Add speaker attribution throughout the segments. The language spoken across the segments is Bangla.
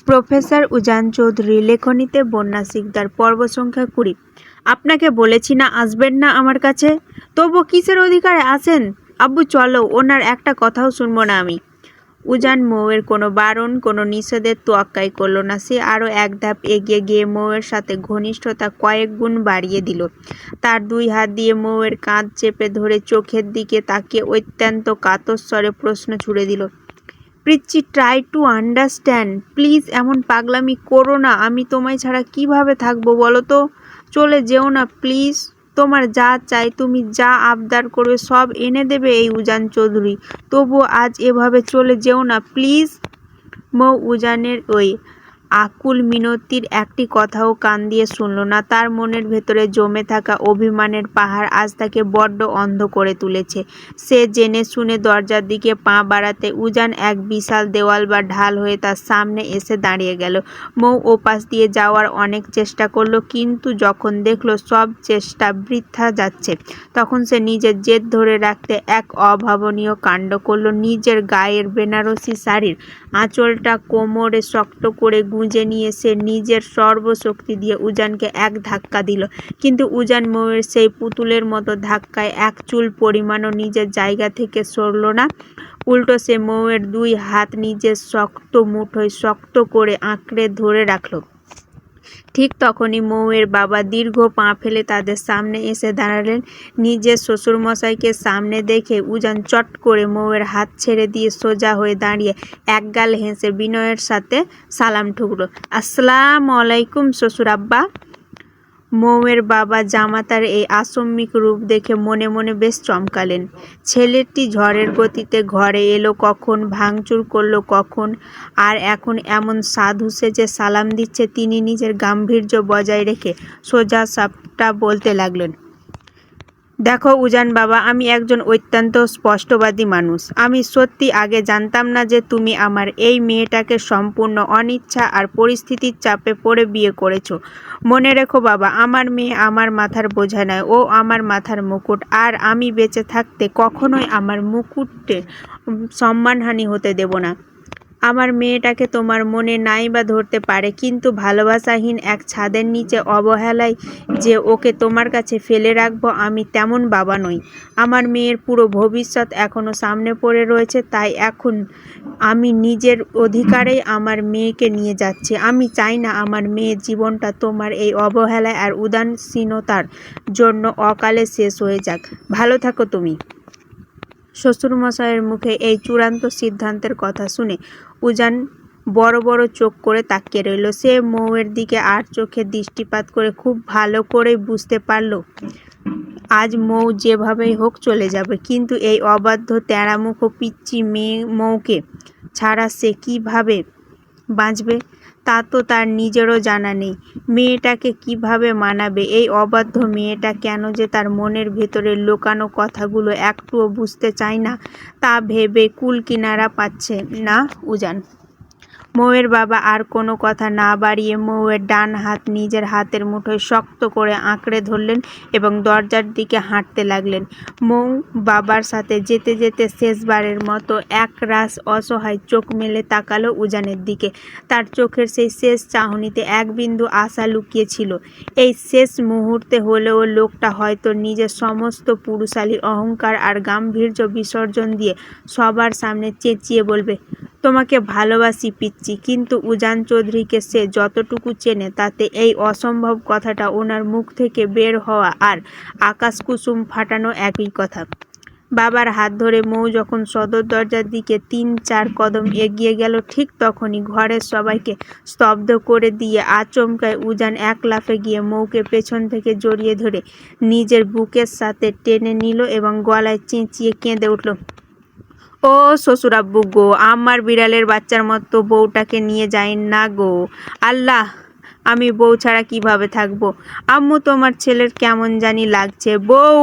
Speaker 1: প্রফেসর উজান চৌধুরী, লেখনীতে বন্যা সিকদার, পর্ব সংখ্যা 20। আপনাকে বলেছি না আসবেন না আমার কাছে, তবু কিসের অধিকারে আছেন? আব্বু চলো, ওনার একটা কথাও শুনবো না আমি। উজান মৌয়ের কোনো বারণ, কোনো নিষেধের তোয়াক্কাই করল না। সে আরও এক ধাপ এগিয়ে গিয়ে মৌয়ের সাথে ঘনিষ্ঠতা কয়েক গুণ বাড়িয়ে দিল। তার দুই হাত দিয়ে মৌয়ের কাঁধ চেপে ধরে চোখের দিকে তাকিয়ে অত্যন্ত কাতর স্বরে প্রশ্ন ছুড়ে দিল, পিচ্চি, ট্রাই টু আন্ডারস্ট্যান্ড প্লিজ। এমন পাগলামি করো না। আমি তোমায় ছাড়া কিভাবে থাকবো বলো তো? চলে যেও না প্লিজ। তোমার যা চাই, তুমি যা আবদার করবে সব এনে দেবে এই উজান চৌধুরী। তবুও আজ এভাবে চলে যেও না প্লিজ। মৌ উজানের ওই আকুল মিনতির একটি কথাও কান দিয়ে শুনল না। তার মনের ভেতরে জমে থাকা অভিমানের পাহাড় আজ তাকে বড্ড অন্ধ করে তুলেছে। সে জেনে শুনে দরজার দিকে পা বাড়াতে উজান এক বিশাল দেওয়াল বা ঢাল হয়ে তার সামনে এসে দাঁড়িয়ে গেল। মৌ ওপাশ দিয়ে যাওয়ার অনেক চেষ্টা করল, কিন্তু যখন দেখল সব চেষ্টা বৃথা যাচ্ছে, তখন সে নিজের জেদ ধরে রাখতে এক অভাবনীয় কাণ্ড করল। নিজের গায়ের বেনারসি শাড়ির আঁচলটা কোমরে শক্ত করে গুঁজে নিয়ে সে নিজের সর্বশক্তি দিয়ে উজানকে এক ধাক্কা দিল। কিন্তু উজান মৌয়ের সেই পুতুলের মতো ধাক্কায় এক চুল পরিমাণও নিজের জায়গা থেকে সরল না। উল্টো সে মৌয়ের দুই হাত নিজের শক্ত মুঠোয় শক্ত করে আঁকড়ে ধরে রাখল। ঠিক তখনই মৌয়ের বাবা দীর্ঘ পা ফেলে তাদের সামনে এসে দাঁড়ালেন। নিজের শ্বশুরমশাইকে সামনে দেখে উজান চট করে মৌয়ের হাত ছেড়ে দিয়ে সোজা হয়ে দাঁড়িয়ে একগাল হেসে বিনয়ের সাথে সালাম ঠুকল। আসসালামু আলাইকুম শ্বশুর আব্বা। মৌয়ের বাবা জামাতার এই আসম্মিক রূপ দেখে মনে মনে বেশ চমকালেন। ছেলেটি ঝড়ের গতিতে ঘরে এলো কখন, ভাঙচুর করলো কখন, আর এখন এমন সাধু সেজে সালাম দিচ্ছে। তিনি নিজের গাম্ভীর্য বজায় রেখে সোজা সাপটা বলতে লাগলেন, দেখো উজান বাবা, আমি একজন অত্যন্ত স্পষ্টবাদী মানুষ। আমি সত্যি আগে জানতাম না যে তুমি আমার এই মেয়েটাকে সম্পূর্ণ অনিচ্ছা আর পরিস্থিতির চাপে পড়ে বিয়ে করেছো। মনে রেখো বাবা, আমার মেয়ে আমার মাথার বোঝা নয়, ও আমার মাথার মুকুট। আর আমি বেঁচে থাকতে কখনোই আমার মুকুটের সম্মানহানি হতে দেব না। আমার মেয়েটাকে তোমার মনে নাই বা ধরতে পারে, কিন্তু ভালোবাসাহীন এক ছাদের নিচে অবহেলায় যে ওকে তোমার কাছে ফেলে রাখবো, আমি তেমন বাবা নই। আমার মেয়ের পুরো ভবিষ্যৎ এখনো সামনে পড়ে রয়েছে, তাই এখন আমি নিজের অধিকারেই আমার মেয়েকে নিয়ে যাচ্ছি। আমি চাই না আমার মেয়ের জীবনটা তোমার এই অবহেলায় আর উদাসীনতার জন্য অকালে শেষ হয়ে যাক। ভালো থাকো তুমি। শ্বশুরমশাইয়ের মুখে এই চূড়ান্ত সিদ্ধান্তের কথা শুনে উজান বড় বড় চোখ করে তাকিয়ে রইল। সে মৌয়ের দিকে আর চোখে দৃষ্টিপাত করে খুব ভালো করেই বুঝতে পারল আজ মৌ যেভাবেই হোক চলে যাবে, কিন্তু এই অবাধ্য তেড়ামুখো পিচ্চি মেয়ে মৌকে ছাড়া সে কিভাবে বাঁচবে তা তো তার নিজেরও জানা নেই। মেয়েটাকে কিভাবে মানাবে? এই অবাধ্য মেয়েটা কেন যে তার মনের ভেতরে লুকানো কথাগুলো একটুও বুঝতে চায় না, তা ভেবে কুল কিনারা পাচ্ছে না উজান। মৌয়ের বাবা আর কোনো কথা না বাড়িয়ে মৌয়ের ডান হাত নিজের হাতের মুঠোয় শক্ত করে আঁকড়ে ধরলেন এবং দরজার দিকে হাঁটতে লাগলেন। মৌ বাবার সাথে যেতে যেতে শেষবারের মতো একরাশ অসহায় চোখ মেলে তাকালো উজানের দিকে। তার চোখের সেই শেষ চাহনিতে এক বিন্দু আশা লুকিয়ে ছিল। এই শেষ মুহূর্তে হলেও লোকটা হয়তো নিজের সমস্ত পুরুষালী অহংকার আর গাম্ভীর্য বিসর্জন দিয়ে সবার সামনে চেঁচিয়ে বলবে, তোমাকে ভালোবাসি পিচ্চি। কিন্তু উজান চৌধুরীকে সে যতটুকু চেনে তাতে এই অসম্ভব কথাটা ওনার মুখ থেকে বের হওয়া আর আকাশ কুসুম ফাটানো একই কথা। বাবার হাত ধরে মৌ যখন সদর দরজার দিকে 3-4 কদম এগিয়ে গেল, ঠিক তখনই ঘরের সবাইকে স্তব্ধ করে দিয়ে আচমকায় উজান এক লাফে গিয়ে মৌকে পেছন থেকে জড়িয়ে ধরে নিজের বুকের সাথে টেনে নিল এবং গলায় চেঁচিয়ে কেঁদে উঠল, ও শ্বশুরাব্বু গো, আমার বিড়ালের বাচ্চার মতো বউটাকে নিয়ে যাইন না গো। আল্লাহ, আমি বউ ছাড়া কিভাবে থাকবো? আম্মু, তোমার ছেলের কেমন জানি লাগছে বউ।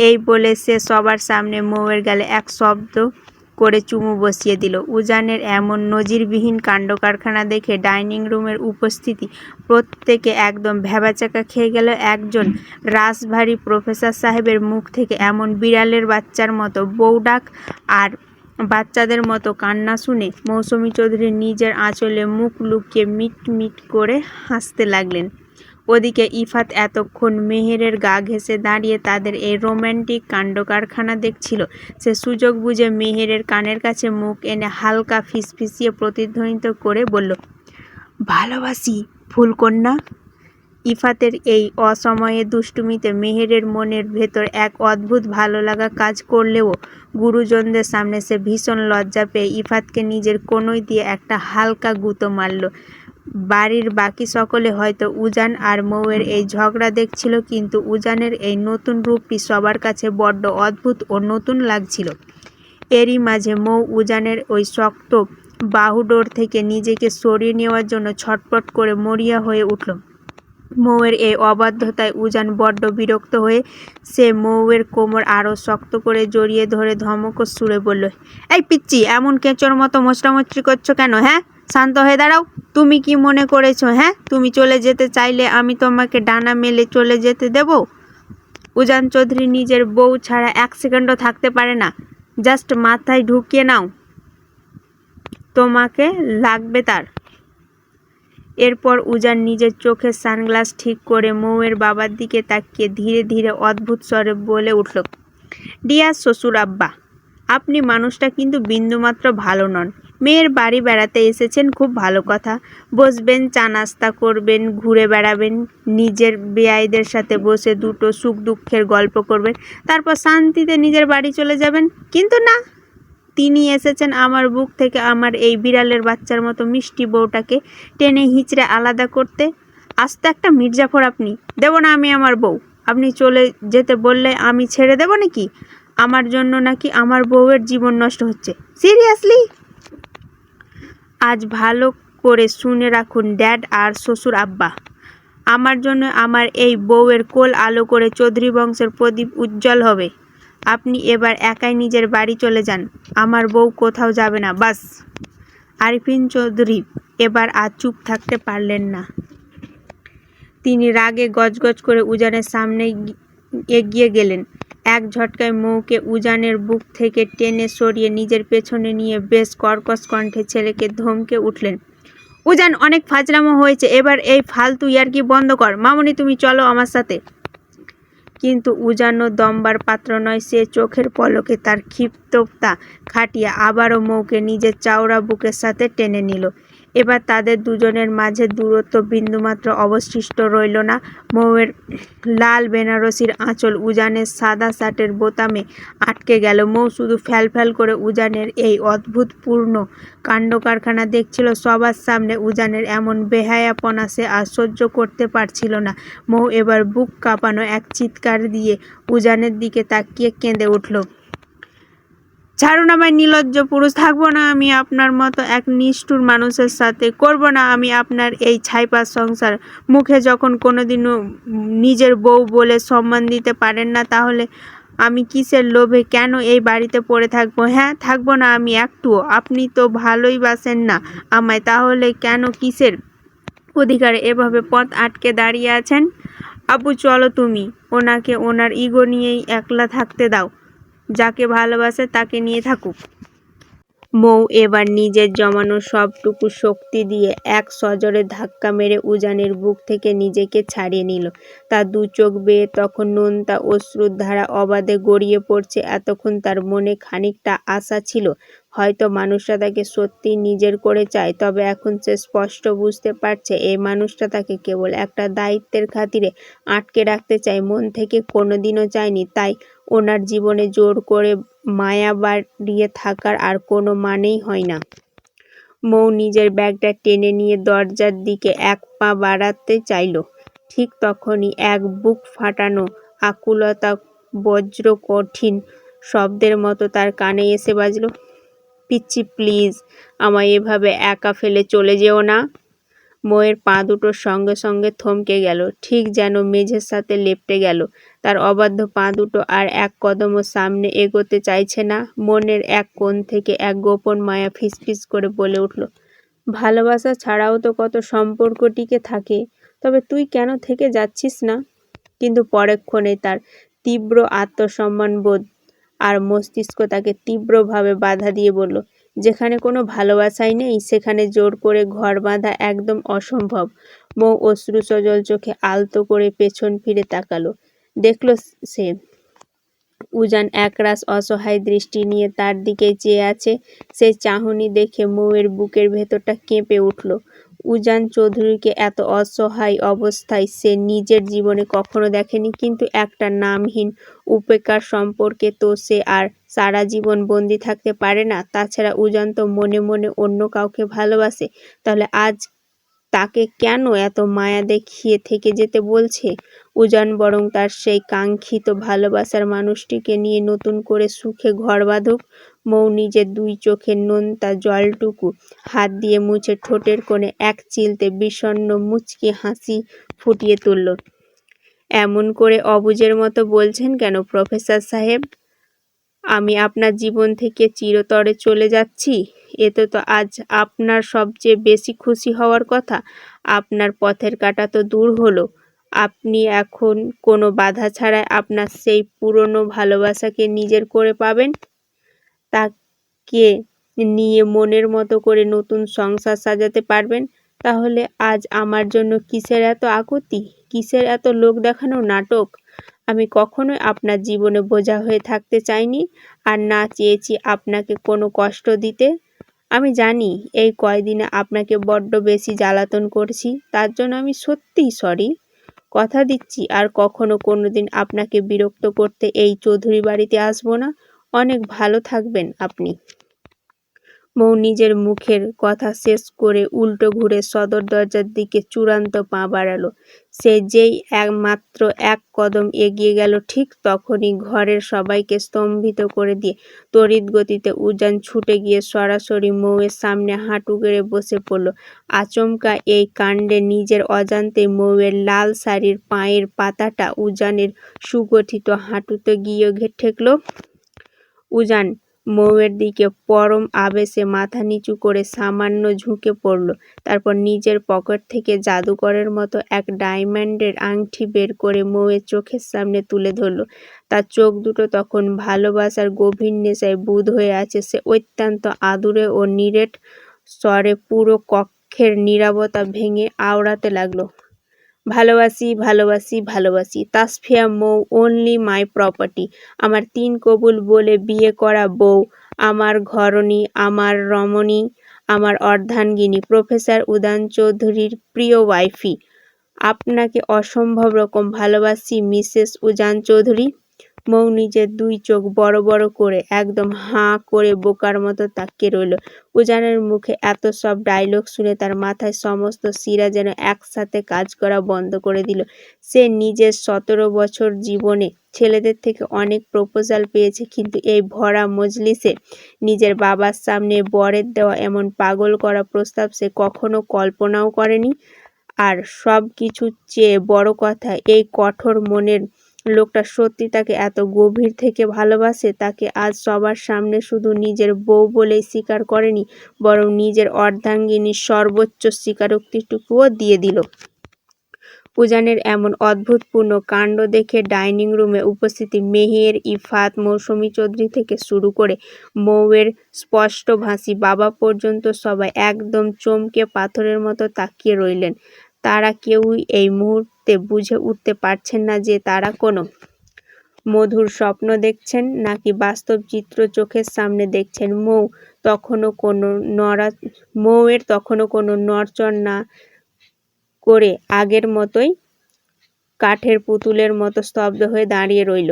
Speaker 1: এই বলে সে সবার সামনে মৌয়ের গালে এক শব্দ করে চুমু বসিয়ে দিল। উজানের এমন নজিরবিহীন কাণ্ডকারখানা দেখে ডাইনিং রুমের উপস্থিতি প্রত্যেকে একদম ভ্যাবাচ্যাকা খেয়ে গেল। একজন রাশভারী প্রফেসর সাহেবের মুখ থেকে এমন বিড়ালের বাচ্চার মতো বউ ডাক, আর বাচ্চাদের মতো কান্না শুনে মৌসুমী চৌধুরী নিজের আঁচলে মুখ লুকিয়ে মিট মিট করে হাসতে লাগলেন। ওদিকে ইফাত এতক্ষণ মেহেরের গা ঘেঁষে দাঁড়িয়ে তাদের এই রোম্যান্টিক কাণ্ডকারখানা দেখছিল। সে সুযোগ বুঝে মেহেরের কানের কাছে মুখ এনে হালকা ফিসফিসিয়ে প্রতিধ্বনিত করে বলল, ভালোবাসি ফুলকন্যা। ইফাতের এই অসময়ে দুষ্টুমিতে মেহেরের মনের ভেতর এক অদ্ভুত ভালো লাগা কাজ করলেও গুরুজনদের সামনে সে ভীষণ লজ্জা পেয়ে ইফাতকে নিজের কোণই দিয়ে একটা হালকা গুঁতো মারল। বাড়ির বাকি সকলে হয়তো উজান আর মৌয়ের এই ঝগড়া দেখছিল, কিন্তু উজানের এই নতুন রূপটি সবার কাছে বড্ড অদ্ভুত ও নতুন লাগছিল। এরই মাঝে মৌ উজানের ওই শক্ত বাহুডোর থেকে নিজেকে সরিয়ে নেওয়ার জন্য ছটফট করে মরিয়া হয়ে উঠল। মৌয়ের এই অবাধ্যতায় উজান বড্ড বিরক্ত হয়ে সে মৌয়ের কোমর আরও শক্ত করে জড়িয়ে ধরে ধমকর সুরে বলল, এই পিচ্চি, এমন কেঁচোর মতো মোচড়ামোচড়ি করছো কেন? হ্যাঁ, শান্ত হয়ে দাঁড়াও। তুমি কি মনে করেছো হ্যাঁ তুমি চলে যেতে চাইলে আমি তোমাকে ডানা মেলে চলে যেতে দেব? উজান চৌধুরী নিজের বউ ছাড়া এক সেকেন্ডও থাকতে পারে না। জাস্ট মাথায় ঢুকিয়ে নাও, তোমাকে লাগবে তার। এরপর উজান নিজের চোখের সানগ্লাস ঠিক করে মৌয়ের বাবার দিকে তাকিয়ে ধীরে ধীরে অদ্ভুত স্বরে বলে উঠল, ডিয়ার শ্বশুর আব্বা, আপনি মানুষটা কিন্তু বিন্দুমাত্র ভালো নন। মেয়ের বাড়ি বেড়াতে এসেছেন, খুব ভালো কথা। বসবেন, চা নাস্তা করবেন, ঘুরে বেড়াবেন, নিজের বেয়াইদের সাথে বসে দুটো সুখ দুঃখের গল্প করবেন, তারপর শান্তিতে নিজের বাড়ি চলে যাবেন। কিন্তু না, তিনি এসেছেন আমার বুক থেকে আমার এই বিড়ালের বাচ্চার মতো মিষ্টি বউটাকে টেনে হিঁচড়ে আলাদা করতে। আজ তো একটা মির্জাফর আপনি। দেব না আমি আমার বউ। আপনি চলে যেতে বললে আমি ছেড়ে দেব নাকি? আমার জন্য নাকি আমার বউয়ের জীবন নষ্ট হচ্ছে? সিরিয়াসলি? আজ ভালো করে শুনে রাখুন ড্যাড আর শ্বশুর আব্বা, আমার জন্য আমার এই বউয়ের কোল আলো করে চৌধুরী বংশের প্রদীপ উজ্জ্বল হবে। আপনি এবার একাই নিজের বাড়ি চলে যান, আমার বউ কোথাও যাবে না, বাস। আরিফিন চৌধুরী এবার আর চুপ থাকতে পারলেন না। তিনি রাগে গজগজ করে উজানের সামনে এগিয়ে গেলেন। এক ঝটকায় মৌকে উজানের বুক থেকে টেনে সরিয়ে নিজের পেছনে নিয়ে বেশ কর্কশ কণ্ঠে ছেলেকে ধমকে উঠলেন, উজান, অনেক ফাজলামো হয়েছে, এবার এই ফালতু ইয়ার্কি বন্ধ কর। মামনি, তুমি চলো আমার সাথে। কিন্তু উজানও দমবার পাত্র নয়। সে চোখের পলকে তার ক্ষিপ্ততা খাটিয়ে আবারও মৌকে নিজের চওড়া বুকের সাথে টেনে নিল। এবার তাদের দুজনের মাঝে দূরত্ব বিন্দুমাত্র অবশিষ্ট রইল না। মৌয়ের লাল বেনারসির আঁচল উজানের সাদা শার্টের বোতামে আটকে গেল। মৌ শুধু ফ্যালফ্যাল করে উজানের এই অদ্ভুতপূর্ণ কাণ্ডকারখানা দেখছিল। সবার সামনে উজানের এমন বেহায়াপনা সে আর সহ্য করতে পারছিল না। মৌ এবার বুক কাঁপানো এক চিৎকার দিয়ে উজানের দিকে তাকিয়ে কেঁদে উঠল, ছাড়ুন আমায় নির্লজ্জ পুরুষ, থাকবো না আমি আপনার মতো এক নিষ্ঠুর মানুষের সাথে, করব না আমি আপনার এই ছাইপাশ সংসার। মুখে যখন কোনোদিনও নিজের বউ বলে সম্মান দিতে পারেন না, তাহলে আমি কিসের লোভে কেন এই বাড়িতে পড়ে থাকবো? হ্যাঁ, থাকবো না আমি একটুও। আপনি তো ভালোই বাসেন না আমায়, তাহলে কেন কিসের অধিকারে এভাবে পথ আটকে দাঁড়িয়ে আছেন? আব্বু চলো তুমি, ওনাকে ওনার ইগো নিয়েই একলা থাকতে দাও, যাকে ভালোবাসে তাকে নিয়ে থাকুক। মৌ এবার নিজের জমানো সবটুকু শক্তি দিয়ে এক সজোরে ধাক্কা মেরে উজানের বুক থেকে নিজেকে ছাড়িয়ে নিল। তার দু চোখ বেয়ে তখন নোনতা অশ্রুর ধারা অবাধে গড়িয়ে পড়ছে। এতক্ষণ তার মনে খানিকটা আশা ছিল, হয়তো মানুষটা তাকে সত্যি নিজের করে চায়। তবে এখন সে স্পষ্ট বুঝতে পারছে, এই মানুষটা তাকে কেবল একটা দায়িত্বের খাতিরে আটকে রাখতে চায়, মন থেকে কোনোদিনও চায়নি। তাই ওনার জীবনে জোর করে মায়া বাড়িয়ে থাকার আর কোনো মানেই হয় না। মৌ নিজের ব্যাগটা টেনে নিয়ে দরজার দিকে এক পা বাড়াতে চাইল। ঠিক তখনই এক বুক ফাটানো আকুলতা বজ্র কঠিন শব্দের মতো তার কানে এসে বাজল, পিচ্চি প্লিজ, আমায় এভাবে একা ফেলে চলে যেও না। মৌয়ের পা দুটো সঙ্গে সঙ্গে থমকে গেল, ঠিক যেন মেঝের সাথে লেপ্টে গেল। তার অবাধ্য পা দুটো আর এক কদমও সামনে এগোতে চাইছে না। মনের এক কোণ থেকে এক গোপন মায়া ফিসফিস করে বলে উঠল, ভালোবাসা ছাড়াও তো কত সম্পর্ক টিকে থাকে, তবে তুই কেন থেকে যাচ্ছিস না? কিন্তু পরক্ষণে তার তীব্র আত্মসম্মানবোধ আর মস্তিষ্ক তাকে তীব্রভাবে বাধা দিয়ে বলল, যেখানে কোনো ভালোবাসাই নেই সেখানে জোর করে ঘর বাঁধা একদম অসম্ভব। মৌ অশ্রুসজল চোখে আলতো করে পেছন ফিরে তাকালো। দেখল সে উজান একরাশ অসহায় দৃষ্টি নিয়ে তার দিকে চেয়ে আছে। সেই চাহনি দেখে মৌয়ের বুকের ভেতরটা কেঁপে উঠল। উজান চৌধুরীকে এত অসহায় অবস্থায় সে নিজের জীবনে কখনো দেখেনি, কিন্তু একটা নামহীন উপেক্ষার সম্পর্কে তো সে আর সারা জীবন বন্দি থাকতে পারে না। তাছাড়া উজান তো মনে মনে অন্য কাউকে ভালোবাসে, তাহলে আজ তাকে কেন এত মায়া দেখিয়ে থেকে যেতে বলছে? উজান বরং তার সেই কাঙ্ক্ষিত ভালোবাসার মানুষটিকে নিয়ে নতুন করে সুখে ঘর বাঁধুক। মৌ নিজের দুই চোখের নোনতা জলটুকু হাত দিয়ে মুছে ঠোঁটের কোণে এক চিলতে বিষণ্ণ মুচকি হাসি ফুটিয়ে তুলল। এমন করে অবুঝের মতো বলছেন কেন প্রফেসর সাহেব? আমি আপনার জীবন থেকে চিরতরে চলে যাচ্ছি, এতে তো আজ আপনার সবচেয়ে বেশি খুশি হওয়ার কথা। আপনার পথের কাঁটা তো দূর হলো। আপনি এখন কোনো বাধা ছাড়াই আপনার সেই পুরনো ভালোবাসাকে নিজের করে পাবেন। তাকে নিয়ে মনের মতো করে নতুন সংসার সাজাতে পারবেন। তাহলে আজ আমার জন্য কিসের এত আকুতি, কিসের এত লোক দেখানো নাটক? আমি কখনোই আপনার জীবনে বোঝা হয়ে থাকতে চাইনি, আর না চেয়েছি আপনাকে কোনো কষ্ট দিতে। আমি জানি এই কয়দিনে আপনাকে বড্ড বেশি জ্বালাতন করছি, তার জন্য আমি সত্যিই সরি। কথা দিচ্ছি আর কখনো কোনোদিন আপনাকে বিরক্ত করতে এই চৌধুরী বাড়িতে আসবো না। অনেক ভালো থাকবেন আপনি। মৌ নিজের মুখের কথা শেষ করে উল্টো ঘুরে সদর দরজার দিকে চূড়ান্ত পা বাড়ালো। সে যেই মাত্র এক কদম এগিয়ে গেল, ঠিক তখনই ঘরের সবাইকে স্তম্ভিত করে দিয়ে তড়িৎ গতিতে উজান ছুটে গিয়ে সরাসরি মৌয়ের সামনে হাঁটু গেড়ে বসে পড়ল। আচমকা এই কাণ্ডে নিজের অজান্তে মৌয়ের লাল শাড়ির পায়ের পাতাটা উজানের সুগঠিত হাঁটুতে গিয়ে ঠেকল। উজান মৌয়ের দিকে পরম আবেশে মাথা নিচু করে সামান্য ঝুঁকে পড়ল। তারপর নিজের পকেট থেকে জাদুকরের মতো এক ডায়মন্ডের আংটি বের করে মৌয়ের চোখের সামনে তুলে ধরল। তার চোখ দুটো তখন ভালোবাসার গভীর নেশায় বুঁদ হয়ে আছে। সে অত্যন্ত আদুরে ও নিরেট স্বরে পুরো কক্ষের নীরবতা ভেঙে আওড়াতে লাগলো, ভালোবাসি, ভালোবাসি, ভালোবাসি। তাসফিয়া মৌ অনলি মাই প্রপার্টি। আমার তিন কবুল বলে বিয়ে করা বউ, আমার ঘরণী, আমার রমণী, আমার অর্ধাঙ্গিনী, প্রফেসর উজান চৌধুরীর প্রিয় ওয়াইফি। আপনাকে অসম্ভব রকম ভালোবাসি মিসেস উজান চৌধুরী। মৌ নিজের দুই চোখ বড় বড় করে একদম হাঁ করে বোকার মতো তাকিয়ে রইল। উজানের মুখে এত সব ডায়লগ শুনে তার মাথায় সমস্ত শিরা যেন একসাথে কাজ করা বন্ধ করে দিল। সে নিজের 17 বছর জীবনে ছেলেদের থেকে অনেক প্রপোজাল পেয়েছে, কিন্তু এই ভরা মজলিসে নিজের বাবার সামনে বরের দেওয়া এমন পাগল করা প্রস্তাব সে কখনো কল্পনাও করেনি। আর সব কিছুর চেয়ে বড় কথা, এই কঠোর মনের লোকটা সত্যি তাকে এত গভীর থেকে ভালোবাসে। তাকে আজ সবার সামনে শুধু নিজের বউ বলেই স্বীকার করেনি, বরং নিজের অর্ধাঙ্গিনীর সর্বোচ্চ স্বীকারোক্তিটুকুও দিয়ে দিল। উজানের এমন অদ্ভুতপূর্ণ কাণ্ড দেখে ডাইনিং রুমে উপস্থিত মেহের, ইফাত, মৌসুমী চৌধুরী থেকে শুরু করে মৌয়ের স্পষ্টভাষী বাবা পর্যন্ত সবাই একদম চমকে পাথরের মতো তাকিয়ে রইলেন। তারা কেউই এই মুহূর্তে বুঝে উঠতে পারছেন না যে তারা কোনো মধুর স্বপ্ন দেখছেন নাকি বাস্তব চিত্র চোখের সামনে দেখছেন। মৌয়ের তখনও কোনো নড়চড় না করে আগের মতোই কাঠের পুতুলের মতো স্তব্ধ হয়ে দাঁড়িয়ে রইল।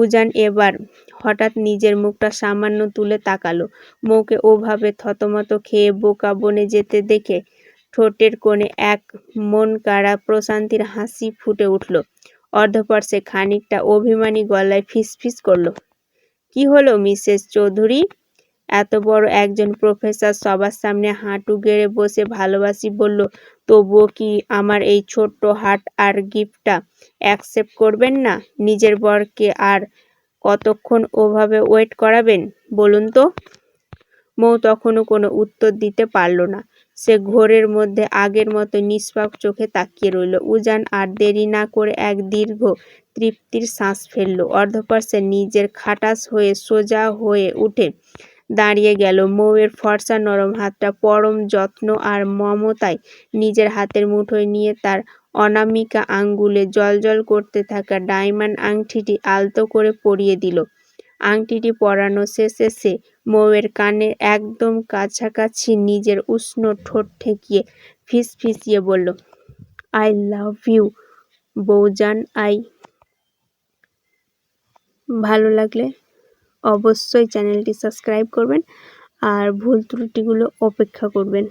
Speaker 1: উজান এবার হঠাৎ নিজের মুখটা সামান্য তুলে তাকালো। মৌকে ওভাবে থতমত খেয়ে বোকা বনে যেতে দেখে ঠোঁটের কোণে এক মনকাড়া প্রশান্তির হাসি ফুটে উঠল। অর্ধপর সে খানিকটা অভিমানী গলায় ফিসফিস করল, কি হলো মিসেস চৌধুরী? এত বড় একজন প্রফেসর সবার সামনে হাঁটু গেড়ে বসে ভালোবাসি বলল, তবুও কি আমার এই ছোট্ট হার্ট আর গিফটটা অ্যাকসেপ্ট করবেন না? নিজের বরকে আর কতক্ষণ ওভাবে ওয়েট করাবেন বলুন তো? মৌ তখনও কোনো উত্তর দিতে পারল না। সে ঘোরের মধ্যে আগের মতো নিষ্পাপ চোখে তাকিয়ে রইল। উজান আর দেরি না করে এক দীর্ঘ তৃপ্তির শ্বাস ফেলল। অর্ধপর সে নিজের খাটাস হয়ে সোজা হয়ে উঠে দাঁড়িয়ে গেল। মৌয়ের ফর্সা নরম হাতটা পরম যত্ন আর মমতায় নিজের হাতের মুঠোয় নিয়ে তার অনামিকা আঙ্গুলে জ্বলজ্বল করতে থাকা ডায়মন্ড আংটিটি আলতো করে পরিয়ে দিল। আংটিটি পরানো শেষে সে মৌয়ের কানের একদম কাছাকাছি নিজের উষ্ণ ঠোঁট ঠেকিয়ে ফিসফিসিয়ে বলল, আই লাভ ইউ বৌজান। ভালো লাগলে অবশ্যই চ্যানেলটি সাবস্ক্রাইব করবেন আর ভুল ত্রুটিগুলো উপেক্ষা করবেন।